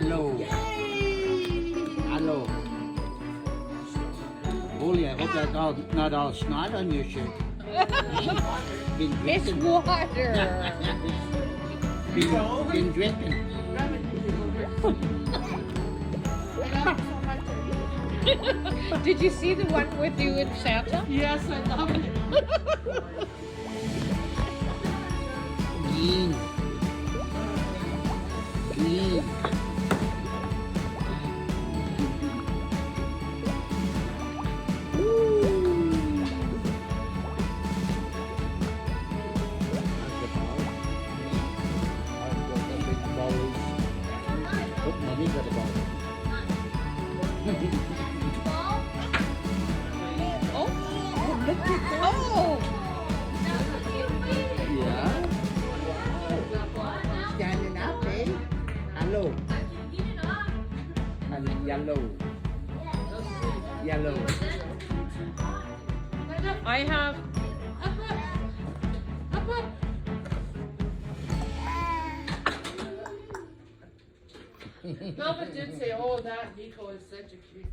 Hello. Hello. Holy, I hope that's not all snot on your shirt. Been It's drinking. water. Been drinking. Did you see the one with you and Santa? Yes, I love it. Clean. Clean. Oh, look at oh. Yeah. Standing up, eh? Hello. And yellow. Yellow. I have. Velvet did say, oh, that Nico is such a cute